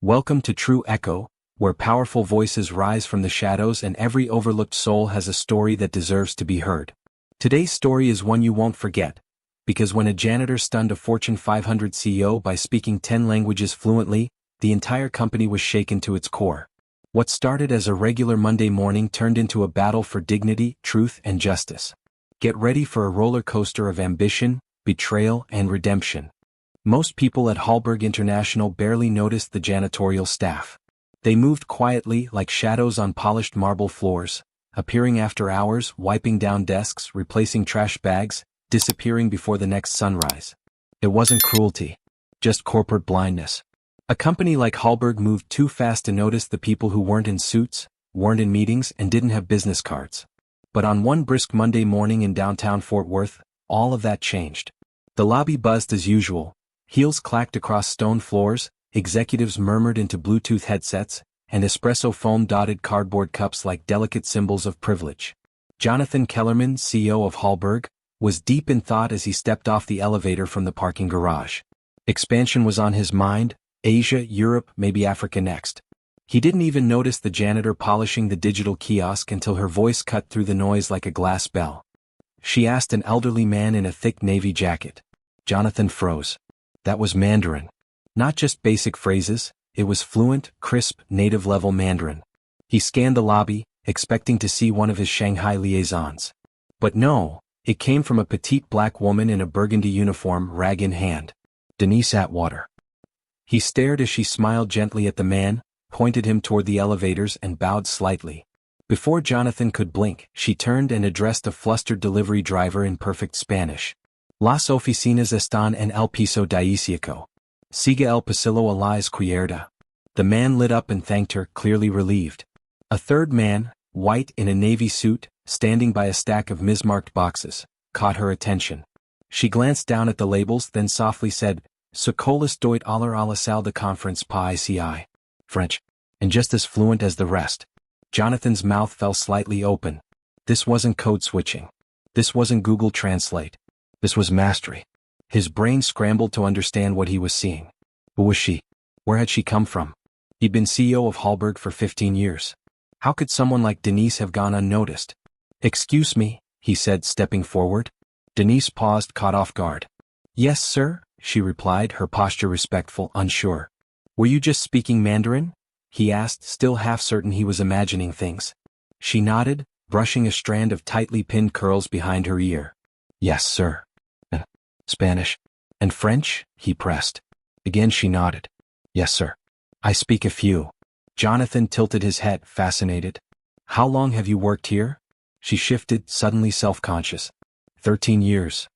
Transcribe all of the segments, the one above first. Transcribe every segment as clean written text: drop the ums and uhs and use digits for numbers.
Welcome to True Echo, where powerful voices rise from the shadows and every overlooked soul has a story that deserves to be heard. Today's story is one you won't forget, because when a janitor stunned a Fortune 500 CEO by speaking 10 languages fluently, the entire company was shaken to its core. What started as a regular Monday morning turned into a battle for dignity, truth, and justice. Get ready for a roller coaster of ambition, betrayal, and redemption. Most people at Halberg International barely noticed the janitorial staff. They moved quietly like shadows on polished marble floors, appearing after hours, wiping down desks, replacing trash bags, disappearing before the next sunrise. It wasn't cruelty, just corporate blindness. A company like Halberg moved too fast to notice the people who weren't in suits, weren't in meetings, and didn't have business cards. But on one brisk Monday morning in downtown Fort Worth, all of that changed. The lobby buzzed as usual. Heels clacked across stone floors, executives murmured into Bluetooth headsets, and espresso foam dotted cardboard cups like delicate symbols of privilege. Jonathan Kellerman, CEO of Halberg, was deep in thought as he stepped off the elevator from the parking garage. Expansion was on his mind, Asia, Europe, maybe Africa next. He didn't even notice the janitor polishing the digital kiosk until her voice cut through the noise like a glass bell. She asked an elderly man in a thick navy jacket. Jonathan froze. That was Mandarin. Not just basic phrases, it was fluent, crisp, native-level Mandarin. He scanned the lobby, expecting to see one of his Shanghai liaisons. But no, it came from a petite black woman in a burgundy uniform, rag in hand. Denise Atwater. He stared as she smiled gently at the man, pointed him toward the elevators and bowed slightly. Before Jonathan could blink, she turned and addressed a flustered delivery driver in perfect Spanish. Las oficinas están en el piso dieciocho. Siga el pasillo a la izquierda. The man lit up and thanked her, clearly relieved. A third man, white in a navy suit, standing by a stack of mismarked boxes, caught her attention. She glanced down at the labels, then softly said, Socolis doit aller a la salle de conference pa ICI. French. And just as fluent as the rest. Jonathan's mouth fell slightly open. This wasn't code switching. This wasn't Google Translate. This was mastery. His brain scrambled to understand what he was seeing. Who was she? Where had she come from? He'd been CEO of Halberg for 15 years. How could someone like Denise have gone unnoticed? Excuse me, he said, stepping forward. Denise paused, caught off guard. Yes, sir, she replied, her posture respectful, unsure. Were you just speaking Mandarin? He asked, still half certain he was imagining things. She nodded, brushing a strand of tightly pinned curls behind her ear. Yes, sir. Spanish. And French? He pressed. Again she nodded. Yes, sir. I speak a few. Jonathan tilted his head, fascinated. How long have you worked here? She shifted, suddenly self-conscious. 13 years.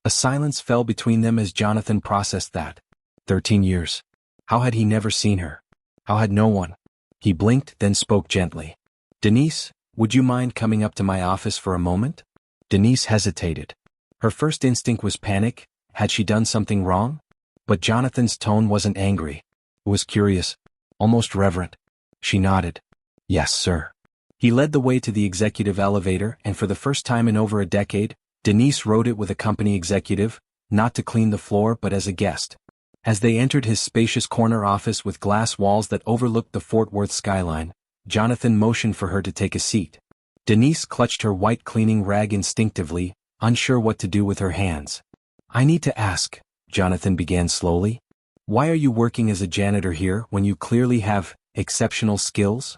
A silence fell between them as Jonathan processed that. 13 years. How had he never seen her? How had no one? He blinked, then spoke gently. Denise, would you mind coming up to my office for a moment? Denise hesitated. Her first instinct was panic. Had she done something wrong? But Jonathan's tone wasn't angry. It was curious, almost reverent. She nodded. Yes, sir. He led the way to the executive elevator, and for the first time in over a decade, Denise rode it with a company executive, not to clean the floor but as a guest. As they entered his spacious corner office with glass walls that overlooked the Fort Worth skyline, Jonathan motioned for her to take a seat. Denise clutched her white cleaning rag instinctively, unsure what to do with her hands. I need to ask, Jonathan began slowly. Why are you working as a janitor here when you clearly have exceptional skills?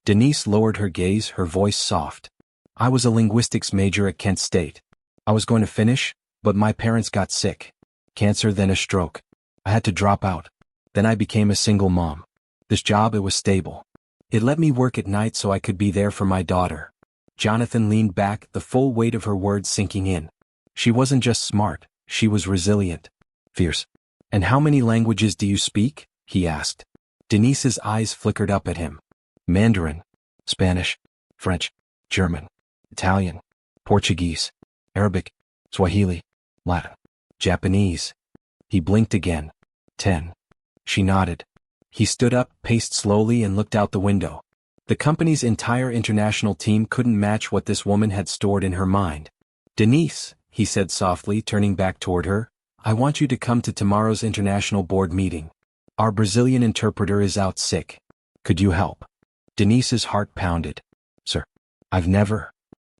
Denise lowered her gaze, her voice soft. I was a linguistics major at Kent State. I was going to finish, but my parents got sick. Cancer, then a stroke. I had to drop out. Then I became a single mom. This job, it was stable. It let me work at night so I could be there for my daughter. Jonathan leaned back, the full weight of her words sinking in. She wasn't just smart, she was resilient. Fierce. And how many languages do you speak? He asked. Denise's eyes flickered up at him. Mandarin, Spanish, French, German, Italian, Portuguese, Arabic, Swahili, Latin, Japanese. He blinked again. 10. She nodded. He stood up, paced slowly, and looked out the window. The company's entire international team couldn't match what this woman had stored in her mind. Denise, he said softly, turning back toward her, I want you to come to tomorrow's international board meeting. Our Brazilian interpreter is out sick. Could you help? Denise's heart pounded. Sir, I've never.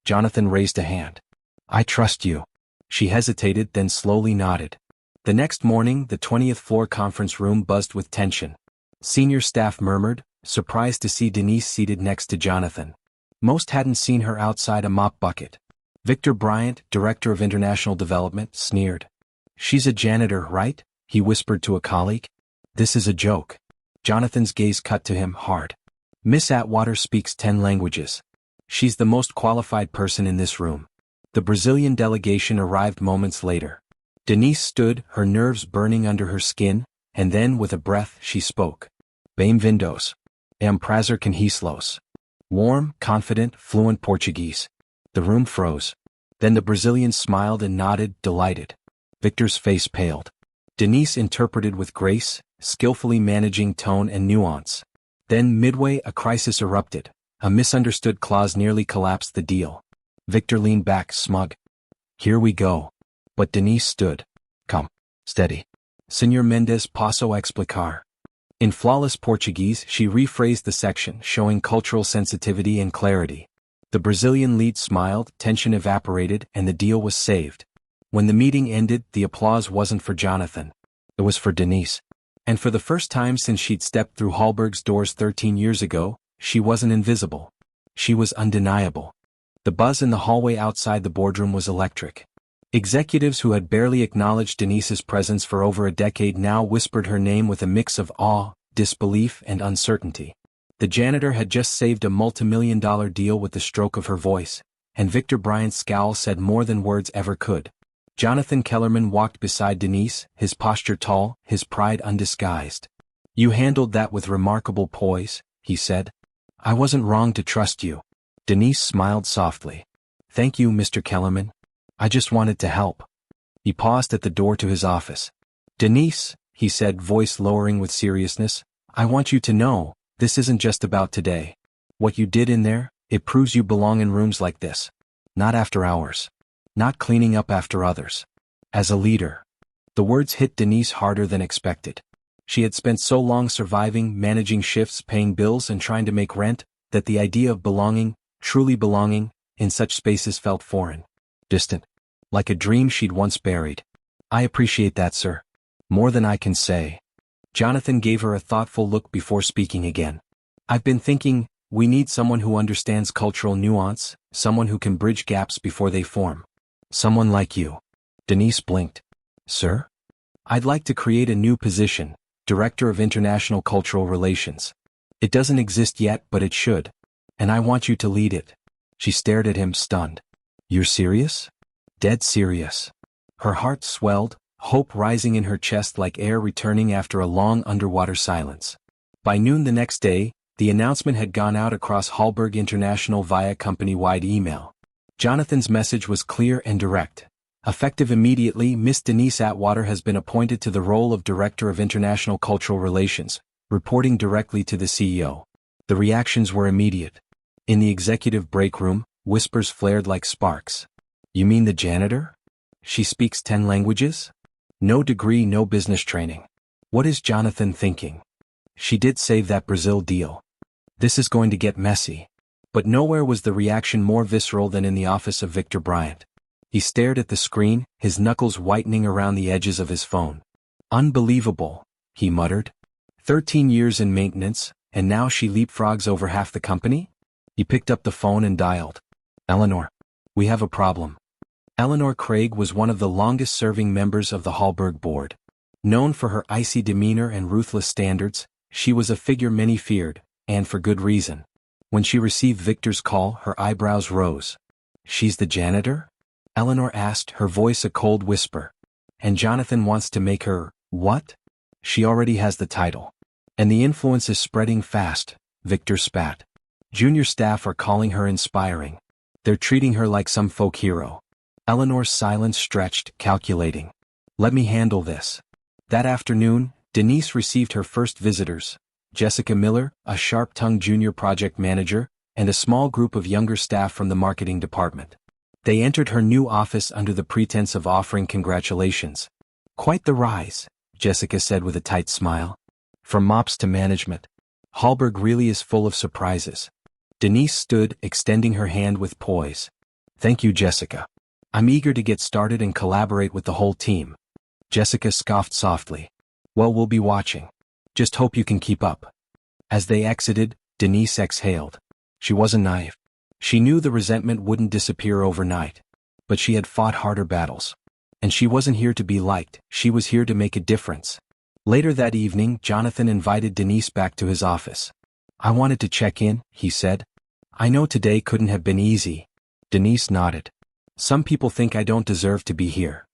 Jonathan raised a hand. I trust you. She hesitated, then slowly nodded. The next morning, the 20th floor conference room buzzed with tension. Senior staff murmured, surprised to see Denise seated next to Jonathan. Most hadn't seen her outside a mop bucket. Victor Bryant, director of international development, sneered. She's a janitor, right? He whispered to a colleague. This is a joke. Jonathan's gaze cut to him hard. Miss Atwater speaks 10 languages. She's the most qualified person in this room. The Brazilian delegation arrived moments later. Denise stood, her nerves burning under her skin, and then, with a breath, she spoke. Bem-vindos. Prazer conhecê-los. Warm, confident, fluent Portuguese. The room froze. Then the Brazilian smiled and nodded, delighted. Victor's face paled. Denise interpreted with grace, skillfully managing tone and nuance. Then, midway, a crisis erupted. A misunderstood clause nearly collapsed the deal. Victor leaned back, smug. Here we go. But Denise stood. Come. Steady. Senhor Mendes posso explicar. In flawless Portuguese, she rephrased the section, showing cultural sensitivity and clarity. The Brazilian lead smiled, tension evaporated, and the deal was saved. When the meeting ended, the applause wasn't for Jonathan. It was for Denise. And for the first time since she'd stepped through Halberg's doors 13 years ago, she wasn't invisible. She was undeniable. The buzz in the hallway outside the boardroom was electric. Executives who had barely acknowledged Denise's presence for over a decade now whispered her name with a mix of awe, disbelief, and uncertainty. The janitor had just saved a multi-million-dollar deal with the stroke of her voice, and Victor Bryant's scowl said more than words ever could. Jonathan Kellerman walked beside Denise, his posture tall, his pride undisguised. You handled that with remarkable poise, he said. I wasn't wrong to trust you. Denise smiled softly. Thank you, Mr. Kellerman. I just wanted to help. He paused at the door to his office. Denise, he said, voice lowering with seriousness, I want you to know, this isn't just about today. What you did in there, it proves you belong in rooms like this. Not after hours. Not cleaning up after others. As a leader. The words hit Denise harder than expected. She had spent so long surviving, managing shifts, paying bills, and trying to make rent, that the idea of belonging, truly belonging, in such spaces felt foreign. Distant. Like a dream she'd once buried. I appreciate that, sir. More than I can say. Jonathan gave her a thoughtful look before speaking again. I've been thinking, we need someone who understands cultural nuance, someone who can bridge gaps before they form. Someone like you. Denise blinked. Sir? I'd like to create a new position, Director of International Cultural Relations. It doesn't exist yet, but it should. And I want you to lead it. She stared at him, stunned. You're serious? Dead serious. Her heart swelled, hope rising in her chest like air returning after a long underwater silence. By noon the next day, the announcement had gone out across Halberg International via company-wide email. Jonathan's message was clear and direct. Effective immediately, Miss Denise Atwater has been appointed to the role of Director of International Cultural Relations, reporting directly to the CEO. The reactions were immediate. In the executive break room, whispers flared like sparks. You mean the janitor? She speaks 10 languages? No degree, no business training. What is Jonathan thinking? She did save that Brazil deal. This is going to get messy. But nowhere was the reaction more visceral than in the office of Victor Bryant. He stared at the screen, his knuckles whitening around the edges of his phone. Unbelievable, he muttered. 13 years in maintenance, and now she leapfrogs over half the company? He picked up the phone and dialed. Eleanor. We have a problem. Eleanor Craig was one of the longest-serving members of the Halberg board. Known for her icy demeanor and ruthless standards, she was a figure many feared, and for good reason. When she received Victor's call, her eyebrows rose. She's the janitor? Eleanor asked, her voice a cold whisper. And Jonathan wants to make her, what? She already has the title. And the influence is spreading fast, Victor spat. Junior staff are calling her inspiring. They're treating her like some folk hero. Eleanor's silence stretched, calculating. Let me handle this. That afternoon, Denise received her first visitors. Jessica Miller, a sharp-tongued junior project manager, and a small group of younger staff from the marketing department. They entered her new office under the pretense of offering congratulations. Quite the rise, Jessica said with a tight smile. From mops to management. Halberg really is full of surprises. Denise stood, extending her hand with poise. Thank you, Jessica. I'm eager to get started and collaborate with the whole team. Jessica scoffed softly. Well, we'll be watching. Just hope you can keep up. As they exited, Denise exhaled. She wasn't naive. She knew the resentment wouldn't disappear overnight. But she had fought harder battles. And she wasn't here to be liked, she was here to make a difference. Later that evening, Jonathan invited Denise back to his office. I wanted to check in, he said. I know today couldn't have been easy. Denise nodded. Some people think I don't deserve to be here.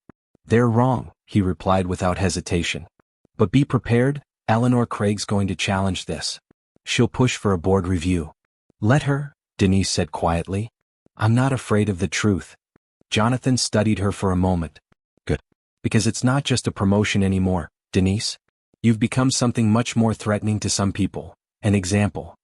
They're wrong, he replied without hesitation. But be prepared, Eleanor Craig's going to challenge this. She'll push for a board review. Let her, Denise said quietly. I'm not afraid of the truth. Jonathan studied her for a moment. Good. Because it's not just a promotion anymore, Denise. You've become something much more threatening to some people. An example.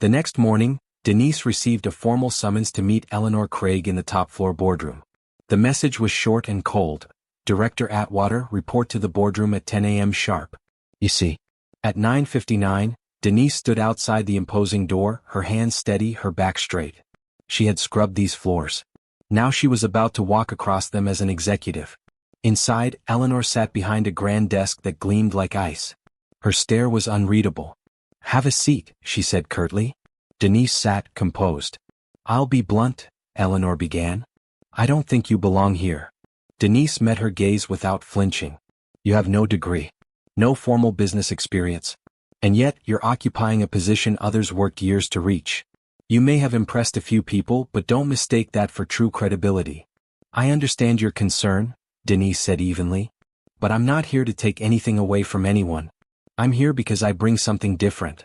The next morning, Denise received a formal summons to meet Eleanor Craig in the top-floor boardroom. The message was short and cold. Director Atwater, report to the boardroom at 10 a.m. sharp. You see. At 9:59, Denise stood outside the imposing door, her hands steady, her back straight. She had scrubbed these floors. Now she was about to walk across them as an executive. Inside, Eleanor sat behind a grand desk that gleamed like ice. Her stare was unreadable. Have a seat, she said curtly. Denise sat, composed. I'll be blunt, Eleanor began. I don't think you belong here. Denise met her gaze without flinching. You have no degree. No formal business experience. And yet, you're occupying a position others worked years to reach. You may have impressed a few people, but don't mistake that for true credibility. I understand your concern, Denise said evenly. But I'm not here to take anything away from anyone. I'm here because I bring something different.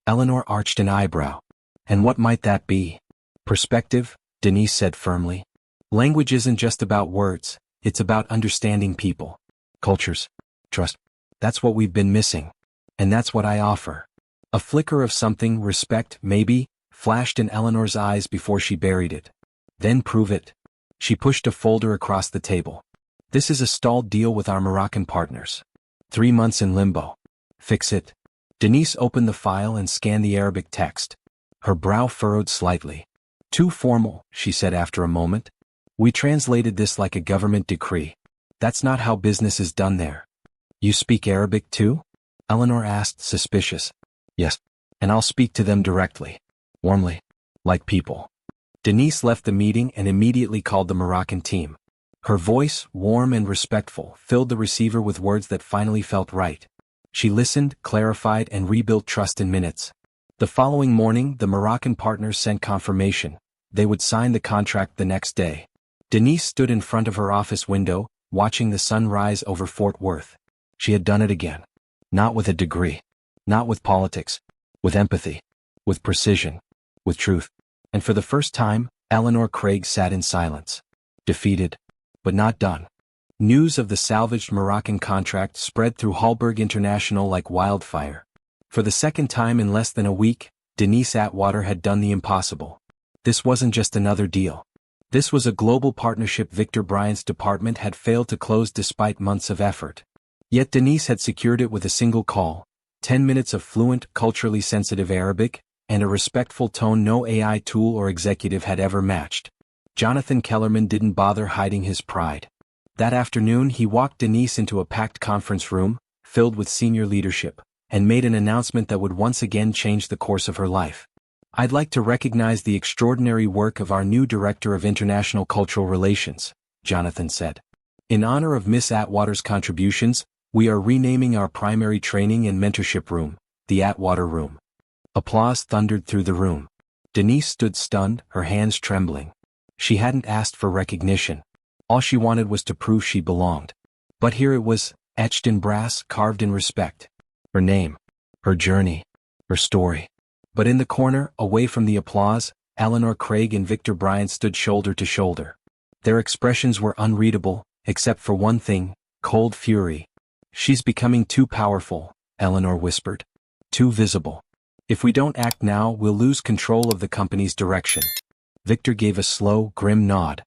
Eleanor arched an eyebrow. And what might that be? Perspective, Denise said firmly. Language isn't just about words, it's about understanding people. Cultures. Trust. That's what we've been missing. And that's what I offer. A flicker of something, respect, maybe, flashed in Eleanor's eyes before she buried it. Then prove it. She pushed a folder across the table. This is a stalled deal with our Moroccan partners. 3 months in limbo. Fix it. Denise opened the file and scanned the Arabic text. Her brow furrowed slightly. Too formal, she said after a moment. We translated this like a government decree. That's not how business is done there. You speak Arabic too? Eleanor asked, suspicious. Yes. And I'll speak to them directly. Warmly. Like people. Denise left the meeting and immediately called the Moroccan team. Her voice, warm and respectful, filled the receiver with words that finally felt right. She listened, clarified, and rebuilt trust in minutes. The following morning, the Moroccan partners sent confirmation. They would sign the contract the next day. Denise stood in front of her office window, watching the sun rise over Fort Worth. She had done it again. Not with a degree. Not with politics. With empathy. With precision. With truth. And for the first time, Eleanor Craig sat in silence. Defeated. But not done. News of the salvaged Moroccan contract spread through Halberg International like wildfire. For the second time in less than a week, Denise Atwater had done the impossible. This wasn't just another deal. This was a global partnership Victor Bryant's department had failed to close despite months of effort. Yet Denise had secured it with a single call, 10 minutes of fluent, culturally sensitive Arabic, and a respectful tone no AI tool or executive had ever matched. Jonathan Kellerman didn't bother hiding his pride. That afternoon he walked Denise into a packed conference room, filled with senior leadership, and made an announcement that would once again change the course of her life. I'd like to recognize the extraordinary work of our new Director of International Cultural Relations, Jonathan said. In honor of Miss Atwater's contributions, we are renaming our primary training and mentorship room, the Atwater Room. Applause thundered through the room. Denise stood stunned, her hands trembling. She hadn't asked for recognition. All she wanted was to prove she belonged. But here it was, etched in brass, carved in respect. Her name. Her journey. Her story. But in the corner, away from the applause, Eleanor Craig and Victor Bryant stood shoulder to shoulder. Their expressions were unreadable, except for one thing, cold fury. She's becoming too powerful, Eleanor whispered. Too visible. If we don't act now, we'll lose control of the company's direction. Victor gave a slow, grim nod.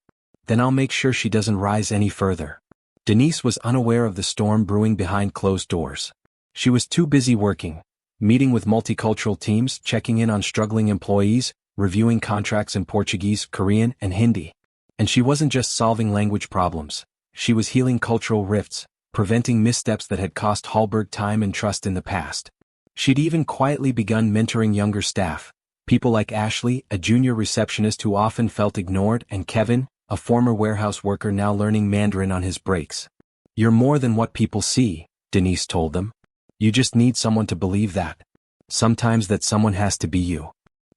Then I'll make sure she doesn't rise any further. Denise was unaware of the storm brewing behind closed doors. She was too busy working, meeting with multicultural teams, checking in on struggling employees, reviewing contracts in Portuguese, Korean, and Hindi. And she wasn't just solving language problems. She was healing cultural rifts, preventing missteps that had cost Halberg time and trust in the past. She'd even quietly begun mentoring younger staff, people like Ashley, a junior receptionist who often felt ignored, and Kevin, a former warehouse worker now learning Mandarin on his breaks. "You're more than what people see," Denise told them. "You just need someone to believe that. Sometimes that someone has to be you."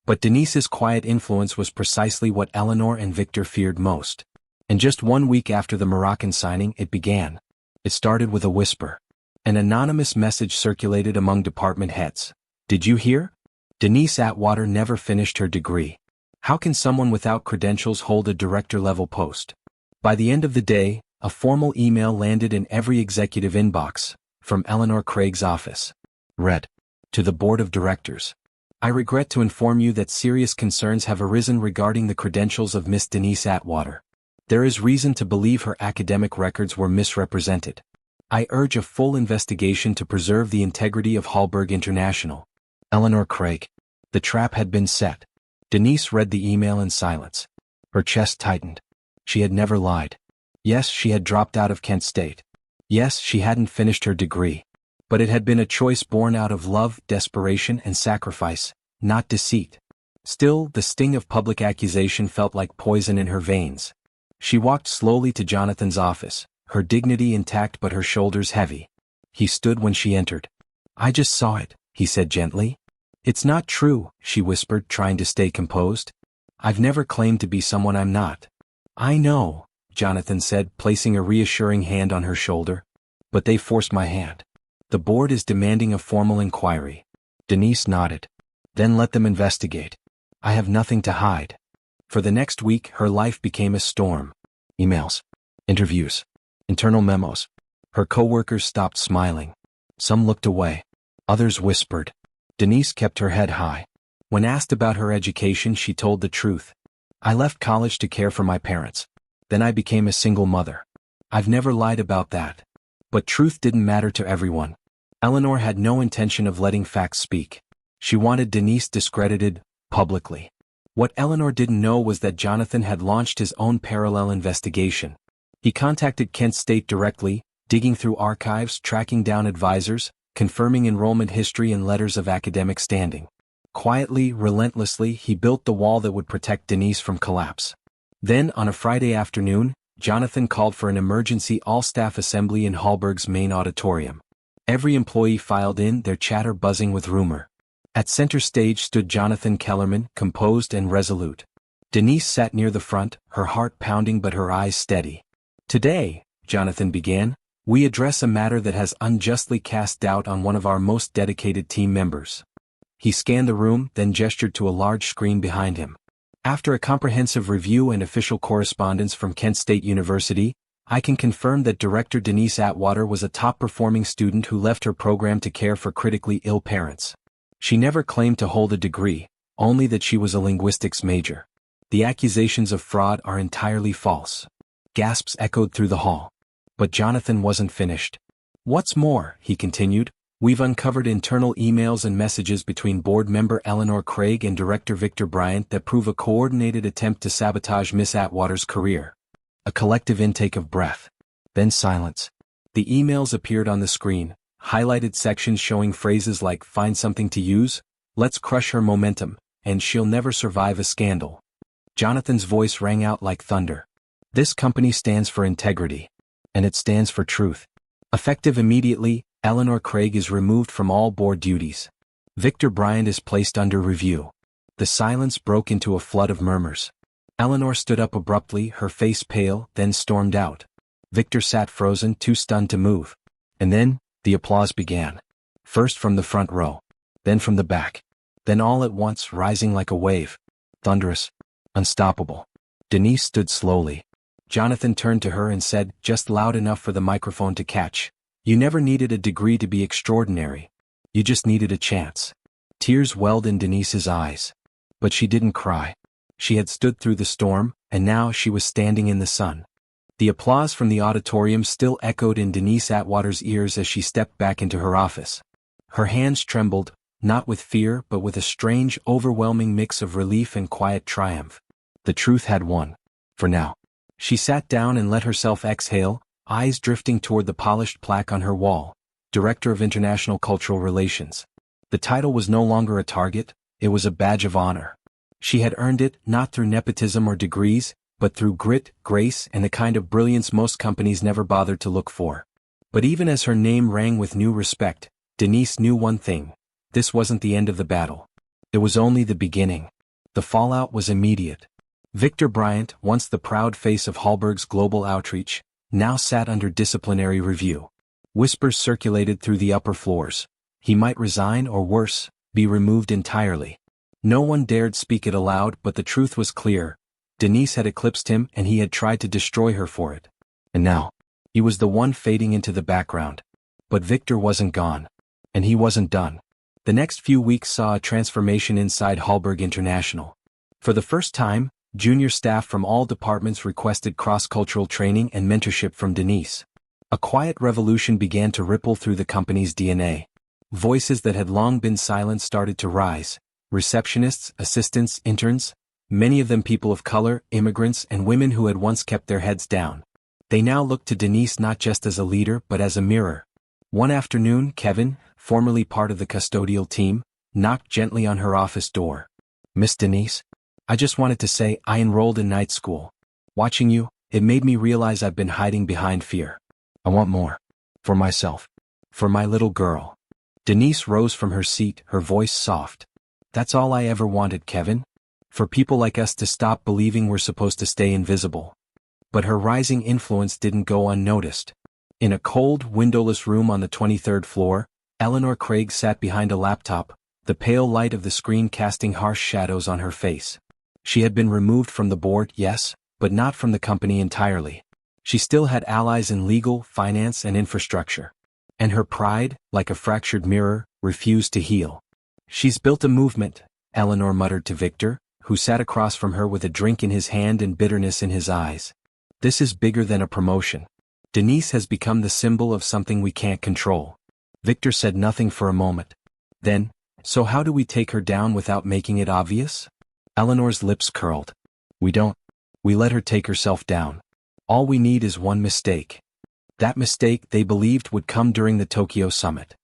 But Denise's quiet influence was precisely what Eleanor and Victor feared most. And just 1 week after the Moroccan signing, it began. It started with a whisper. An anonymous message circulated among department heads. "Did you hear? Denise Atwater never finished her degree. How can someone without credentials hold a director-level post?" By the end of the day, a formal email landed in every executive inbox, from Eleanor Craig's office. Read. To the board of directors. "I regret to inform you that serious concerns have arisen regarding the credentials of Miss Denise Atwater. There is reason to believe her academic records were misrepresented. I urge a full investigation to preserve the integrity of Halberg International. Eleanor Craig." The trap had been set. Denise read the email in silence. Her chest tightened. She had never lied. Yes, she had dropped out of Kent State. Yes, she hadn't finished her degree. But it had been a choice born out of love, desperation, and sacrifice, not deceit. Still, the sting of public accusation felt like poison in her veins. She walked slowly to Jonathan's office, her dignity intact but her shoulders heavy. He stood when she entered. "I just saw it," he said gently. "It's not true," she whispered, trying to stay composed. "I've never claimed to be someone I'm not." "I know," Jonathan said, placing a reassuring hand on her shoulder. "But they forced my hand. The board is demanding a formal inquiry." Denise nodded. "Then let them investigate. I have nothing to hide." For the next week, her life became a storm. Emails, interviews, internal memos. Her coworkers stopped smiling. Some looked away. Others whispered. Denise kept her head high. When asked about her education, she told the truth. "I left college to care for my parents. Then I became a single mother. I've never lied about that." But truth didn't matter to everyone. Eleanor had no intention of letting facts speak. She wanted Denise discredited, publicly. What Eleanor didn't know was that Jonathan had launched his own parallel investigation. He contacted Kent State directly, digging through archives, tracking down advisors, confirming enrollment history and letters of academic standing. Quietly, relentlessly, he built the wall that would protect Denise from collapse. Then, on a Friday afternoon, Jonathan called for an emergency all-staff assembly in Halberg's main auditorium. Every employee filed in, their chatter buzzing with rumor. At center stage stood Jonathan Kellerman, composed and resolute. Denise sat near the front, her heart pounding but her eyes steady. "Today," Jonathan began, "we address a matter that has unjustly cast doubt on one of our most dedicated team members." He scanned the room, then gestured to a large screen behind him. "After a comprehensive review and official correspondence from Kent State University, I can confirm that Director Denise Atwater was a top-performing student who left her program to care for critically ill parents. She never claimed to hold a degree, only that she was a linguistics major. The accusations of fraud are entirely false." Gasps echoed through the hall. But Jonathan wasn't finished. "What's more," he continued, "we've uncovered internal emails and messages between board member Eleanor Craig and Director Victor Bryant that prove a coordinated attempt to sabotage Miss Atwater's career." A collective intake of breath. Then silence. The emails appeared on the screen, highlighted sections showing phrases like "find something to use," "let's crush her momentum," and "she'll never survive a scandal." Jonathan's voice rang out like thunder. "This company stands for integrity. And it stands for truth. Effective immediately, Eleanor Craig is removed from all board duties. Victor Bryant is placed under review." The silence broke into a flood of murmurs. Eleanor stood up abruptly, her face pale, then stormed out. Victor sat frozen, too stunned to move. And then, the applause began. First from the front row. Then from the back. Then all at once, rising like a wave. Thunderous. Unstoppable. Denise stood slowly. Jonathan turned to her and said, just loud enough for the microphone to catch, "You never needed a degree to be extraordinary. You just needed a chance." Tears welled in Denise's eyes. But she didn't cry. She had stood through the storm, and now she was standing in the sun. The applause from the auditorium still echoed in Denise Atwater's ears as she stepped back into her office. Her hands trembled, not with fear but with a strange, overwhelming mix of relief and quiet triumph. The truth had won. For now. She sat down and let herself exhale, eyes drifting toward the polished plaque on her wall. Director of International Cultural Relations. The title was no longer a target, it was a badge of honor. She had earned it not through nepotism or degrees, but through grit, grace, and the kind of brilliance most companies never bothered to look for. But even as her name rang with new respect, Denise knew one thing. This wasn't the end of the battle. It was only the beginning. The fallout was immediate. Victor Bryant, once the proud face of Halberg's global outreach, now sat under disciplinary review. Whispers circulated through the upper floors. He might resign or worse, be removed entirely. No one dared speak it aloud, but the truth was clear. Denise had eclipsed him and he had tried to destroy her for it. And now, he was the one fading into the background. But Victor wasn't gone. And he wasn't done. The next few weeks saw a transformation inside Halberg International. For the first time, junior staff from all departments requested cross-cultural training and mentorship from Denise. A quiet revolution began to ripple through the company's DNA. Voices that had long been silent started to rise. Receptionists, assistants, interns, many of them people of color, immigrants, and women who had once kept their heads down. They now looked to Denise not just as a leader but as a mirror. One afternoon, Kevin, formerly part of the custodial team, knocked gently on her office door. "Miss Denise, I just wanted to say I enrolled in night school. Watching you, it made me realize I've been hiding behind fear. I want more. For myself. For my little girl." Denise rose from her seat, her voice soft. "That's all I ever wanted, Kevin. For people like us to stop believing we're supposed to stay invisible." But her rising influence didn't go unnoticed. In a cold, windowless room on the 23rd floor, Eleanor Craig sat behind a laptop, the pale light of the screen casting harsh shadows on her face. She had been removed from the board, yes, but not from the company entirely. She still had allies in legal, finance, and infrastructure. And her pride, like a fractured mirror, refused to heal. "She's built a movement," Eleanor muttered to Victor, who sat across from her with a drink in his hand and bitterness in his eyes. "This is bigger than a promotion. Denise has become the symbol of something we can't control." Victor said nothing for a moment. Then, "So how do we take her down without making it obvious?" Eleanor's lips curled. "We don't. We let her take herself down. All we need is one mistake." That mistake, they believed, would come during the Tokyo summit.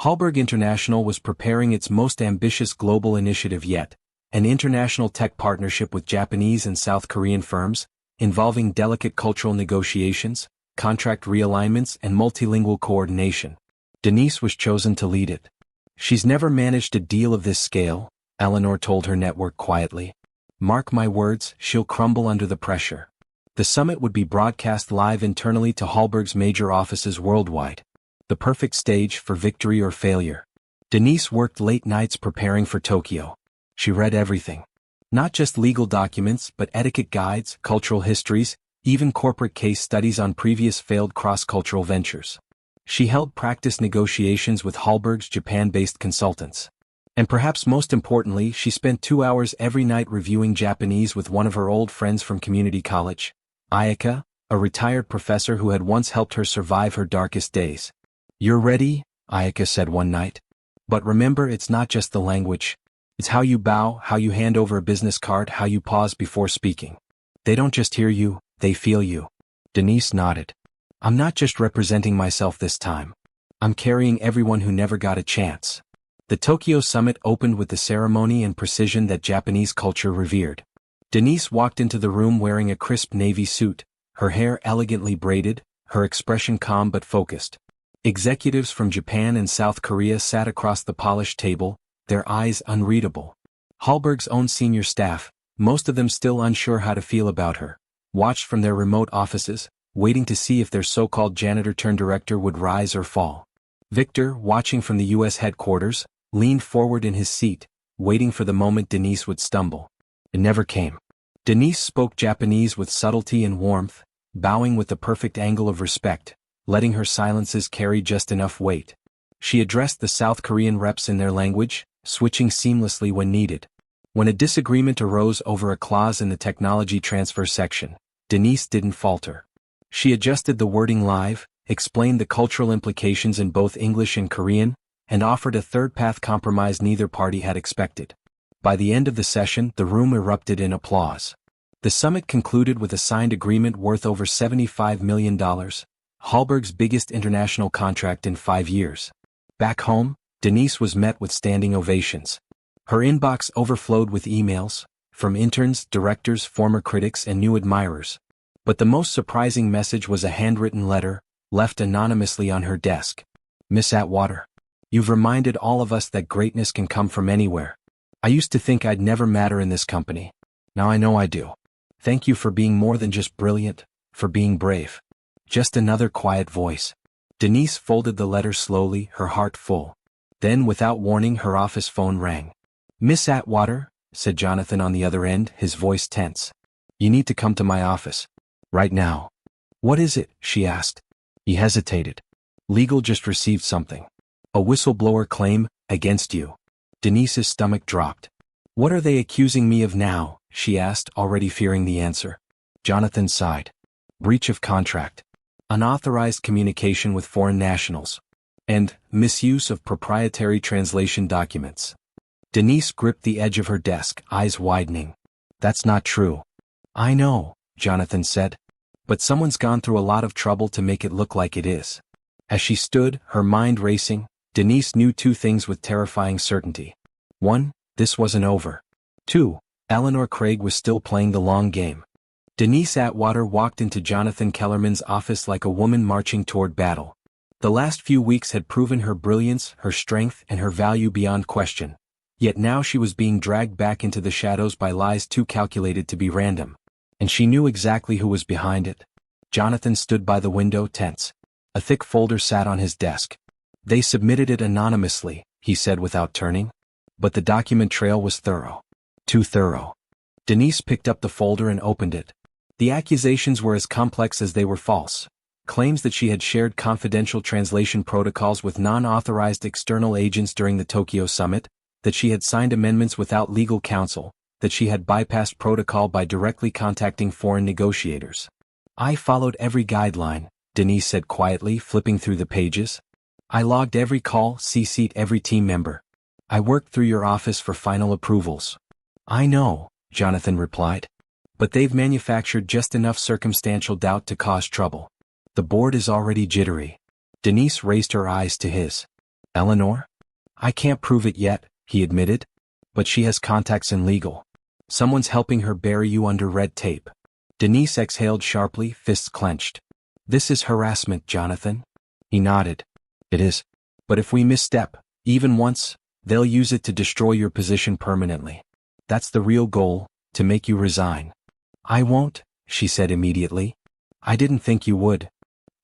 Halberg International was preparing its most ambitious global initiative yet, an international tech partnership with Japanese and South Korean firms, involving delicate cultural negotiations, contract realignments, and multilingual coordination. Denise was chosen to lead it. "She's never managed a deal of this scale," Eleanor told her network quietly. "Mark my words, she'll crumble under the pressure." The summit would be broadcast live internally to Halberg's major offices worldwide. The perfect stage for victory or failure. Denise worked late nights preparing for Tokyo. She read everything. Not just legal documents but etiquette guides, cultural histories, even corporate case studies on previous failed cross-cultural ventures. She held practice negotiations with Halberg's Japan-based consultants. And perhaps most importantly, she spent 2 hours every night reviewing Japanese with one of her old friends from community college, Ayaka, a retired professor who had once helped her survive her darkest days. "You're ready," Ayaka said one night. "But remember, it's not just the language. It's how you bow, how you hand over a business card, how you pause before speaking. They don't just hear you, they feel you." Denise nodded. "I'm not just representing myself this time. I'm carrying everyone who never got a chance." The Tokyo summit opened with the ceremony and precision that Japanese culture revered. Denise walked into the room wearing a crisp navy suit, her hair elegantly braided, her expression calm but focused. Executives from Japan and South Korea sat across the polished table, their eyes unreadable. Halberg's own senior staff, most of them still unsure how to feel about her, watched from their remote offices, waiting to see if their so-called janitor-turned-director would rise or fall. Victor, watching from the U.S. headquarters, leaned forward in his seat, waiting for the moment Denise would stumble. It never came. Denise spoke Japanese with subtlety and warmth, bowing with the perfect angle of respect, letting her silences carry just enough weight. She addressed the South Korean reps in their language, switching seamlessly when needed. When a disagreement arose over a clause in the technology transfer section, Denise didn't falter. She adjusted the wording live, explained the cultural implications in both English and Korean, and offered a third path compromise neither party had expected. By the end of the session, the room erupted in applause. The summit concluded with a signed agreement worth over $75 million, Halberg's biggest international contract in 5 years. Back home, Denise was met with standing ovations. Her inbox overflowed with emails, from interns, directors, former critics, and new admirers. But the most surprising message was a handwritten letter, left anonymously on her desk. Miss Atwater, you've reminded all of us that greatness can come from anywhere. I used to think I'd never matter in this company. Now I know I do. Thank you for being more than just brilliant, for being brave. Just another quiet voice. Denise folded the letter slowly, her heart full. Then, without warning, her office phone rang. Miss Atwater, said Jonathan on the other end, his voice tense. You need to come to my office. Right now. What is it? She asked. He hesitated. Legal just received something. A whistleblower claim, against you. Denise's stomach dropped. What are they accusing me of now? She asked, already fearing the answer. Jonathan sighed. Breach of contract. Unauthorized communication with foreign nationals. And misuse of proprietary translation documents. Denise gripped the edge of her desk, eyes widening. That's not true. I know, Jonathan said. But someone's gone through a lot of trouble to make it look like it is. As she stood, her mind racing, Denise knew 2 things with terrifying certainty. 1, this wasn't over. 2, Eleanor Craig was still playing the long game. Denise Atwater walked into Jonathan Kellerman's office like a woman marching toward battle. The last few weeks had proven her brilliance, her strength, and her value beyond question. Yet now she was being dragged back into the shadows by lies too calculated to be random. And she knew exactly who was behind it. Jonathan stood by the window, tense. A thick folder sat on his desk. They submitted it anonymously, he said without turning. But the document trail was thorough. Too thorough. Denise picked up the folder and opened it. The accusations were as complex as they were false. Claims that she had shared confidential translation protocols with non-authorized external agents during the Tokyo summit, that she had signed amendments without legal counsel, that she had bypassed protocol by directly contacting foreign negotiators. I followed every guideline, Denise said quietly, flipping through the pages. I logged every call, CC'd every team member. I worked through your office for final approvals. I know, Jonathan replied. But they've manufactured just enough circumstantial doubt to cause trouble. The board is already jittery. Denise raised her eyes to his. Eleanor? I can't prove it yet, he admitted. But she has contacts in legal. Someone's helping her bury you under red tape. Denise exhaled sharply, fists clenched. This is harassment, Jonathan. He nodded. It is. But if we misstep, even once, they'll use it to destroy your position permanently. That's the real goal, to make you resign. I won't, she said immediately. I didn't think you would.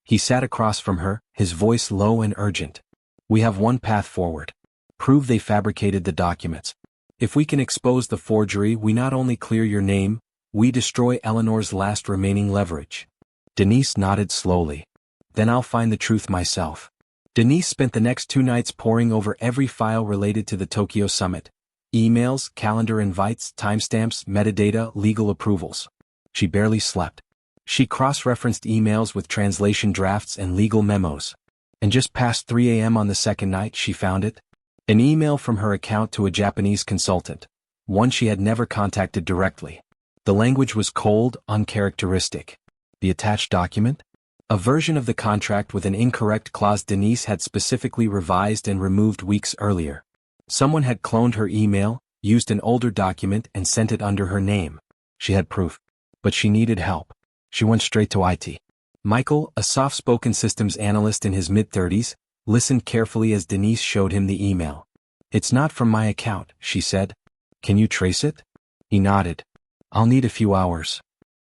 He sat across from her, his voice low and urgent. We have one path forward. Prove they fabricated the documents. If we can expose the forgery, we not only clear your name, we destroy Eleanor's last remaining leverage. Denise nodded slowly. Then I'll find the truth myself. Denise spent the next 2 nights poring over every file related to the Tokyo summit. Emails, calendar invites, timestamps, metadata, legal approvals. She barely slept. She cross-referenced emails with translation drafts and legal memos. And just past 3 a.m. on the second night, she found it. An email from her account to a Japanese consultant. One she had never contacted directly. The language was cold, uncharacteristic. The attached document? A version of the contract with an incorrect clause Denise had specifically revised and removed weeks earlier. Someone had cloned her email, used an older document, and sent it under her name. She had proof. But she needed help. She went straight to IT. Michael, a soft-spoken systems analyst in his mid-30s, listened carefully as Denise showed him the email. It's not from my account, she said. Can you trace it? He nodded. I'll need a few hours.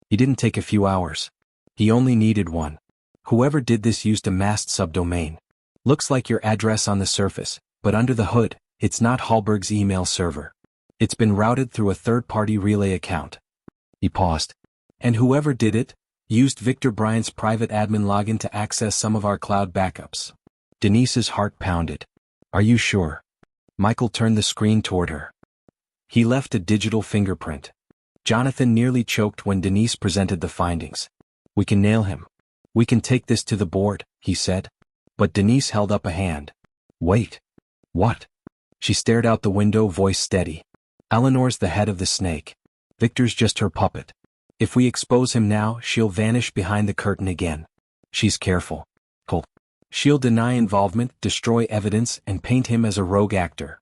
He didn't take a few hours. He only needed one. Whoever did this used a masked subdomain. Looks like your address on the surface, but under the hood, it's not Halberg's email server. It's been routed through a third-party relay account. He paused. And whoever did it, used Victor Bryant's private admin login to access some of our cloud backups. Denise's heart pounded. Are you sure? Michael turned the screen toward her. He left a digital fingerprint. Jonathan nearly choked when Denise presented the findings. We can nail him. We can take this to the board, he said. But Denise held up a hand. Wait. What? She stared out the window, voice steady. Eleanor's the head of the snake. Victor's just her puppet. If we expose him now, she'll vanish behind the curtain again. She's careful. She'll deny involvement, destroy evidence, and paint him as a rogue actor.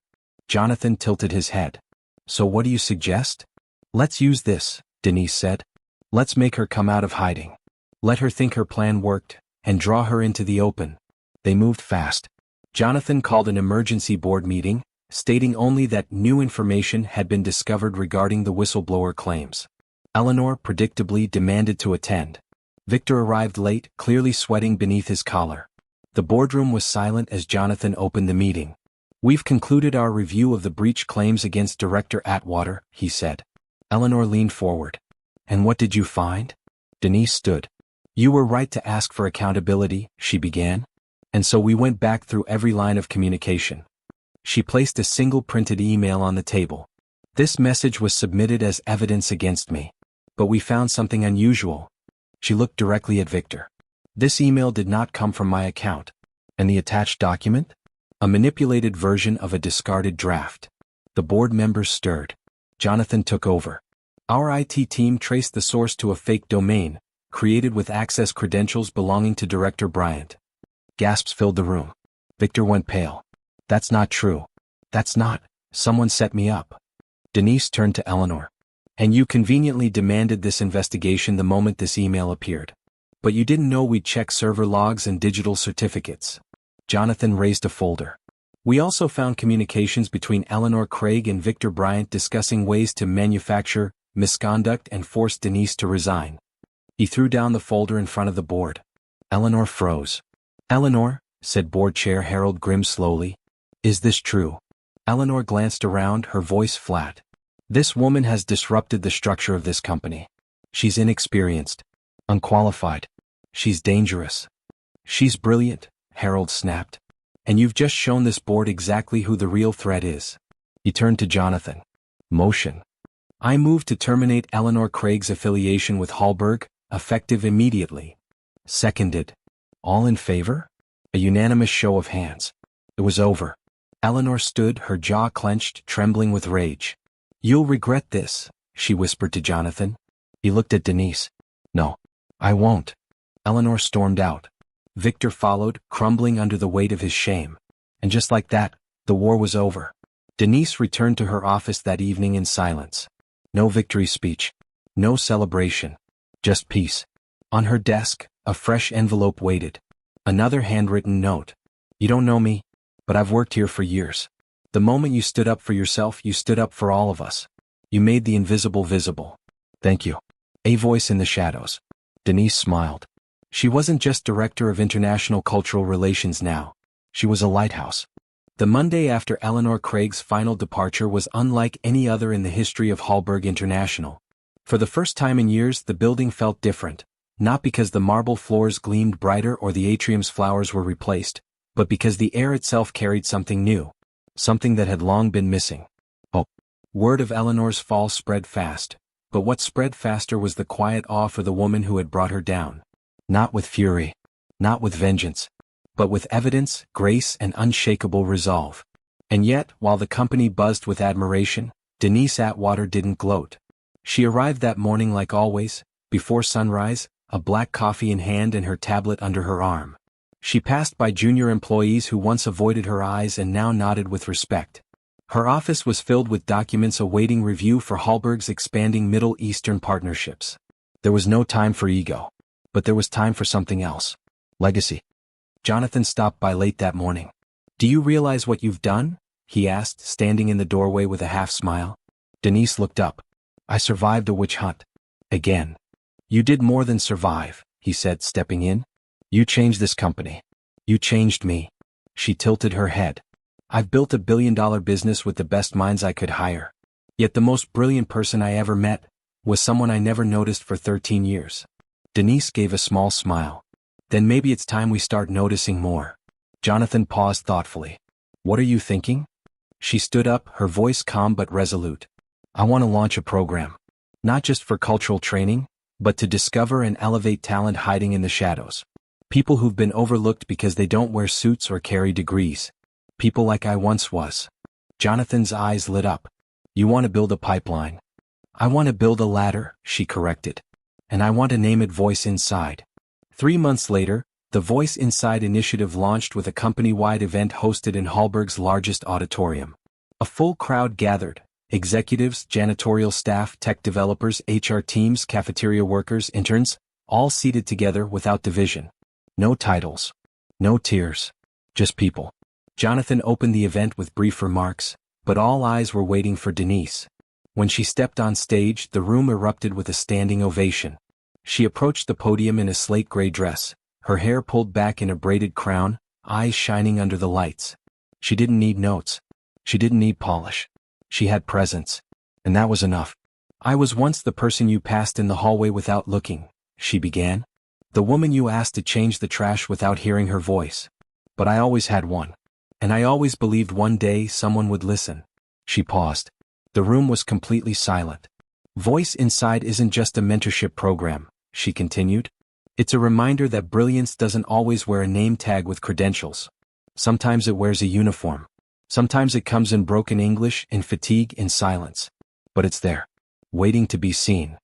Jonathan tilted his head. So what do you suggest? Let's use this, Denise said. Let's make her come out of hiding. Let her think her plan worked, and draw her into the open. They moved fast. Jonathan called an emergency board meeting, stating only that new information had been discovered regarding the whistleblower claims. Eleanor predictably demanded to attend. Victor arrived late, clearly sweating beneath his collar. The boardroom was silent as Jonathan opened the meeting. We've concluded our review of the breach claims against Director Atwater, he said. Eleanor leaned forward. And what did you find? Denise stood. You were right to ask for accountability, she began. And so we went back through every line of communication. She placed a single printed email on the table. This message was submitted as evidence against me. But we found something unusual. She looked directly at Victor. This email did not come from my account. And the attached document? A manipulated version of a discarded draft. The board members stirred. Jonathan took over. Our IT team traced the source to a fake domain, created with access credentials belonging to Director Bryant. Gasps filled the room. Victor went pale. That's not true. That's not. Someone set me up. Denise turned to Eleanor. And you conveniently demanded this investigation the moment this email appeared. But you didn't know we'd check server logs and digital certificates. Jonathan raised a folder. We also found communications between Eleanor Craig and Victor Bryant discussing ways to manufacture misconduct and force Denise to resign. He threw down the folder in front of the board. Eleanor froze. Eleanor, said board chair Harold Grimm slowly, is this true? Eleanor glanced around, her voice flat. This woman has disrupted the structure of this company. She's inexperienced. Unqualified. She's dangerous. She's brilliant, Harold snapped. And you've just shown this board exactly who the real threat is. He turned to Jonathan. Motion. I move to terminate Eleanor Craig's affiliation with Halberg, effective immediately. Seconded. All in favor? A unanimous show of hands. It was over. Eleanor stood, her jaw clenched, trembling with rage. You'll regret this, she whispered to Jonathan. He looked at Denise. No, I won't. Eleanor stormed out. Victor followed, crumbling under the weight of his shame. And just like that, the war was over. Denise returned to her office that evening in silence. No victory speech. No celebration. Just peace. On her desk, a fresh envelope waited. Another handwritten note. You don't know me, but I've worked here for years. The moment you stood up for yourself, you stood up for all of us. You made the invisible visible. Thank you. A voice in the shadows. Denise smiled. She wasn't just Director of International Cultural Relations now. She was a lighthouse. The Monday after Eleanor Craig's final departure was unlike any other in the history of Halberg International. For the first time in years, the building felt different, not because the marble floors gleamed brighter or the atrium's flowers were replaced, but because the air itself carried something new, something that had long been missing. Word of Eleanor's fall spread fast, but what spread faster was the quiet awe for the woman who had brought her down. Not with fury, not with vengeance, but with evidence, grace, and unshakable resolve. And yet, while the company buzzed with admiration, Denise Atwater didn't gloat. She arrived that morning like always, before sunrise, a black coffee in hand and her tablet under her arm. She passed by junior employees who once avoided her eyes and now nodded with respect. Her office was filled with documents awaiting review for Halberg's expanding Middle Eastern partnerships. There was no time for ego. But there was time for something else. Legacy. Jonathan stopped by late that morning. Do you realize what you've done? He asked, standing in the doorway with a half smile. Denise looked up. I survived a witch hunt. Again. You did more than survive, he said, stepping in. You changed this company. You changed me. She tilted her head. I've built a billion-dollar business with the best minds I could hire. Yet the most brilliant person I ever met was someone I never noticed for 13 years. Denise gave a small smile. Then maybe it's time we start noticing more. Jonathan paused thoughtfully. What are you thinking? She stood up, her voice calm but resolute. I want to launch a program. Not just for cultural training, but to discover and elevate talent hiding in the shadows. People who've been overlooked because they don't wear suits or carry degrees. People like I once was. Jonathan's eyes lit up. You want to build a pipeline? I want to build a ladder, she corrected. And I want to name it Voice Inside. 3 months later, the Voice Inside initiative launched with a company-wide event hosted in Halberg's largest auditorium. A full crowd gathered. Executives, janitorial staff, tech developers, HR teams, cafeteria workers, interns, all seated together without division. No titles. No tiers. Just people. Jonathan opened the event with brief remarks, but all eyes were waiting for Denise. When she stepped on stage, the room erupted with a standing ovation. She approached the podium in a slate gray dress, her hair pulled back in a braided crown, eyes shining under the lights. She didn't need notes. She didn't need polish. She had presence. And that was enough. I was once the person you passed in the hallway without looking, she began. The woman you asked to change the trash without hearing her voice. But I always had one. And I always believed one day someone would listen. She paused. The room was completely silent. Voice Inside isn't just a mentorship program, she continued. It's a reminder that brilliance doesn't always wear a name tag with credentials. Sometimes it wears a uniform. Sometimes it comes in broken English, in fatigue, in silence. But it's there, waiting to be seen.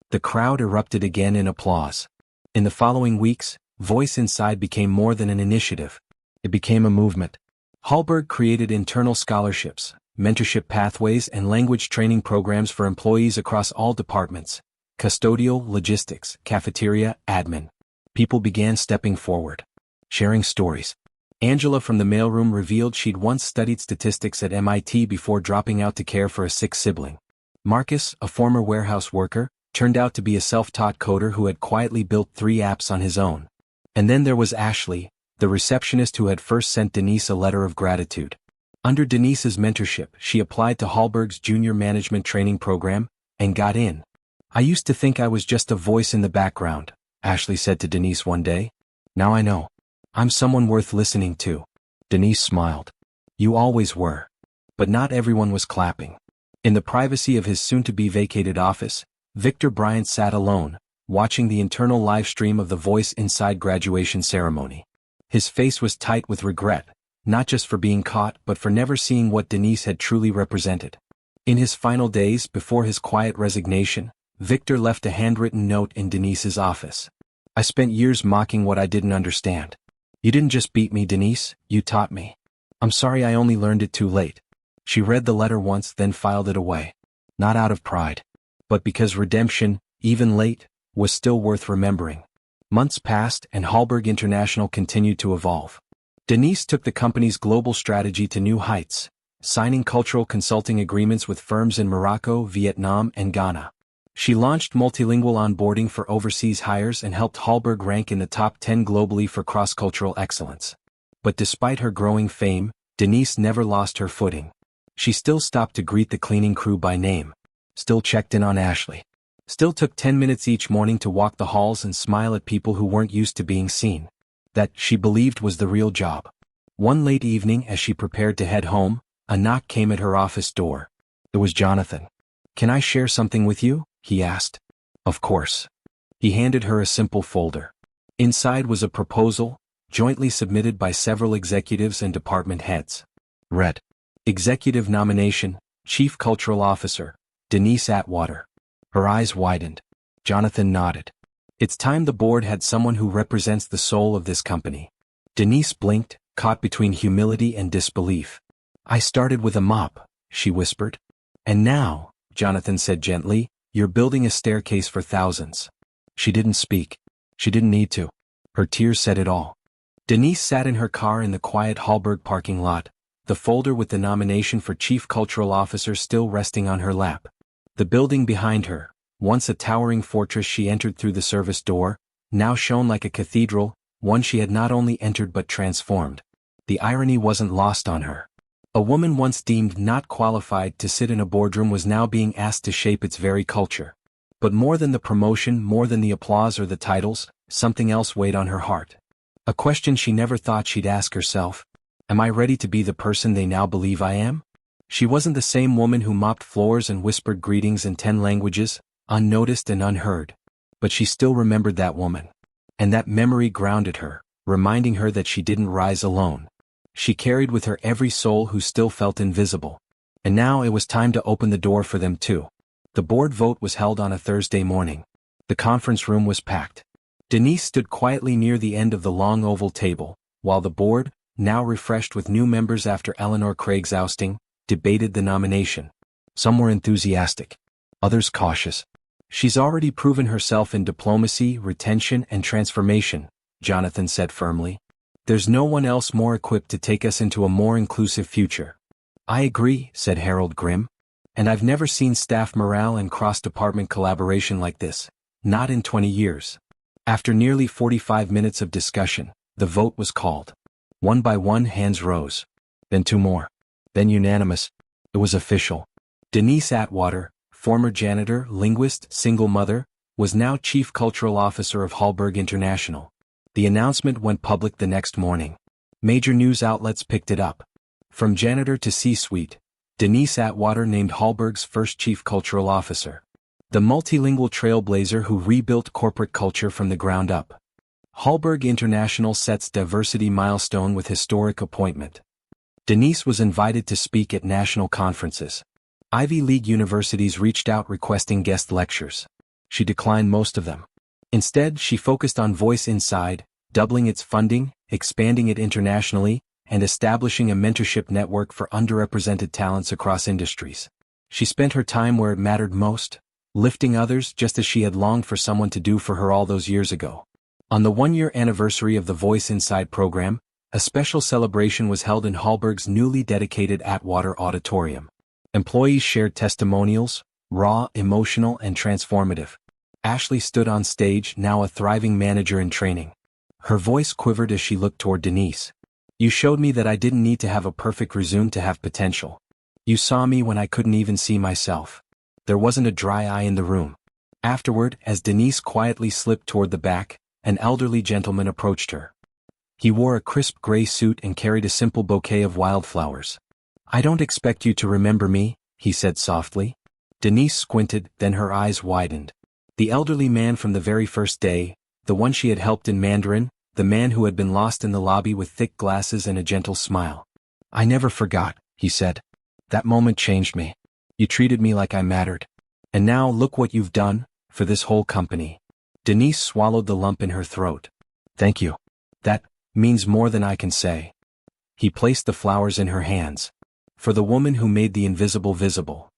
The crowd erupted again in applause. In the following weeks, Voice Inside became more than an initiative. It became a movement. Halberg created internal scholarships, mentorship pathways, and language training programs for employees across all departments: custodial, logistics, cafeteria, admin. People began stepping forward, sharing stories. Angela from the mailroom revealed she'd once studied statistics at MIT before dropping out to care for a sick sibling. Marcus, a former warehouse worker, turned out to be a self-taught coder who had quietly built 3 apps on his own. And then there was Ashley, the receptionist who had first sent Denise a letter of gratitude. Under Denise's mentorship, she applied to Halberg's junior management training program, and got in. I used to think I was just a voice in the background, Ashley said to Denise one day. Now I know. I'm someone worth listening to. Denise smiled. You always were. But not everyone was clapping. In the privacy of his soon-to-be vacated office, Victor Bryant sat alone, watching the internal live stream of the Voice Inside graduation ceremony. His face was tight with regret, not just for being caught but for never seeing what Denise had truly represented. In his final days before his quiet resignation, Victor left a handwritten note in Denise's office. I spent years mocking what I didn't understand. You didn't just beat me, Denise, you taught me. I'm sorry I only learned it too late. She read the letter once, then filed it away. Not out of pride, but because redemption, even late, was still worth remembering. Months passed and Halberg International continued to evolve. Denise took the company's global strategy to new heights, signing cultural consulting agreements with firms in Morocco, Vietnam, and Ghana. She launched multilingual onboarding for overseas hires and helped Halberg rank in the top 10 globally for cross-cultural excellence. But despite her growing fame, Denise never lost her footing. She still stopped to greet the cleaning crew by name. Still checked in on Ashley. Still took 10 minutes each morning to walk the halls and smile at people who weren't used to being seen. That, she believed, was the real job. One late evening, as she prepared to head home, a knock came at her office door. It was Jonathan. Can I share something with you? He asked. Of course. He handed her a simple folder. Inside was a proposal, jointly submitted by several executives and department heads. Read. Executive nomination, Chief Cultural Officer, Denise Atwater. Her eyes widened. Jonathan nodded. It's time the board had someone who represents the soul of this company. Denise blinked, caught between humility and disbelief. I started with a mop, she whispered. And now, Jonathan said gently, you're building a staircase for thousands. She didn't speak. She didn't need to. Her tears said it all. Denise sat in her car in the quiet Halberg parking lot, the folder with the nomination for Chief Cultural Officer still resting on her lap. The building behind her, once a towering fortress she entered through the service door, now shone like a cathedral, one she had not only entered but transformed. The irony wasn't lost on her. A woman once deemed not qualified to sit in a boardroom was now being asked to shape its very culture. But more than the promotion, more than the applause or the titles, something else weighed on her heart. A question she never thought she'd ask herself. Am I ready to be the person they now believe I am? She wasn't the same woman who mopped floors and whispered greetings in 10 languages, unnoticed and unheard. But she still remembered that woman. And that memory grounded her, reminding her that she didn't rise alone. She carried with her every soul who still felt invisible. And now it was time to open the door for them too. The board vote was held on a Thursday morning. The conference room was packed. Denise stood quietly near the end of the long oval table, while the board, now refreshed with new members after Eleanor Craig's ousting, debated the nomination. Some were enthusiastic, others cautious. "She's already proven herself in diplomacy, retention, and transformation," Jonathan said firmly. "There's no one else more equipped to take us into a more inclusive future." "I agree," said Harold Grimm. "And I've never seen staff morale and cross-department collaboration like this, not in 20 years. After nearly 45 minutes of discussion, the vote was called. One by one hands rose. Then two more. Then unanimous. It was official. Denise Atwater, former janitor, linguist, single mother, was now Chief Cultural Officer of Halberg International. The announcement went public the next morning. Major news outlets picked it up. From janitor to C-suite, Denise Atwater named Halberg's first Chief Cultural Officer. The multilingual trailblazer who rebuilt corporate culture from the ground up. Halberg International sets diversity milestone with historic appointment. Denise was invited to speak at national conferences. Ivy League universities reached out requesting guest lectures. She declined most of them. Instead, she focused on Voice Inside, doubling its funding, expanding it internationally, and establishing a mentorship network for underrepresented talents across industries. She spent her time where it mattered most, lifting others just as she had longed for someone to do for her all those years ago. On the one-year anniversary of the Voice Inside program, a special celebration was held in Halberg's newly dedicated Atwater Auditorium. Employees shared testimonials, raw, emotional, and transformative. Ashley stood on stage, now a thriving manager in training. Her voice quivered as she looked toward Denise. "You showed me that I didn't need to have a perfect resume to have potential. You saw me when I couldn't even see myself." There wasn't a dry eye in the room. Afterward, as Denise quietly slipped toward the back, an elderly gentleman approached her. He wore a crisp gray suit and carried a simple bouquet of wildflowers. "I don't expect you to remember me," he said softly. Denise squinted, then her eyes widened. The elderly man from the very first day, the one she had helped in Mandarin, the man who had been lost in the lobby with thick glasses and a gentle smile. "I never forgot," he said. "That moment changed me. You treated me like I mattered. And now look what you've done, for this whole company." Denise swallowed the lump in her throat. "Thank you. That means more than I can say." He placed the flowers in her hands. "For the woman who made the invisible visible."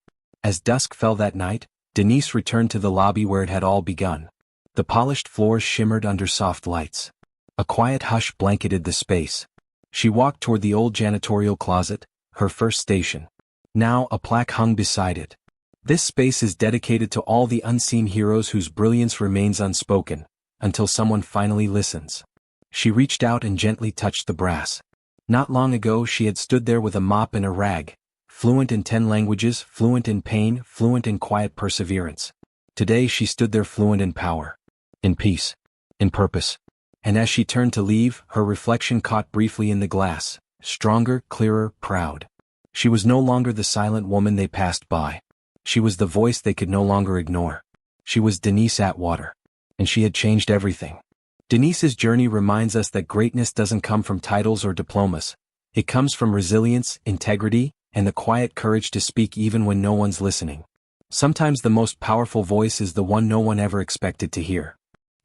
As dusk fell that night, Denise returned to the lobby where it had all begun. The polished floors shimmered under soft lights. A quiet hush blanketed the space. She walked toward the old janitorial closet, her first station. Now a plaque hung beside it. "This space is dedicated to all the unseen heroes whose brilliance remains unspoken, until someone finally listens." She reached out and gently touched the brass. Not long ago she had stood there with a mop and a rag, fluent in 10 languages, fluent in pain, fluent in quiet perseverance. Today she stood there fluent in power, in peace, in purpose. And as she turned to leave, her reflection caught briefly in the glass, stronger, clearer, proud. She was no longer the silent woman they passed by. She was the voice they could no longer ignore. She was Denise Atwater. And she had changed everything. Denise's journey reminds us that greatness doesn't come from titles or diplomas. It comes from resilience, integrity, and the quiet courage to speak even when no one's listening. Sometimes the most powerful voice is the one no one ever expected to hear.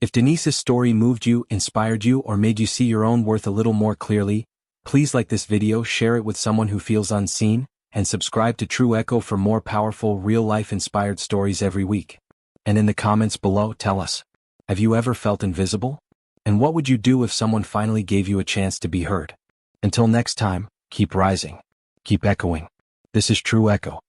If Denise's story moved you, inspired you, or made you see your own worth a little more clearly, please like this video, share it with someone who feels unseen, and subscribe to True Echo for more powerful, real-life inspired stories every week. And in the comments below, tell us, have you ever felt invisible? And what would you do if someone finally gave you a chance to be heard? Until next time, keep rising. Keep echoing. This is True Echo.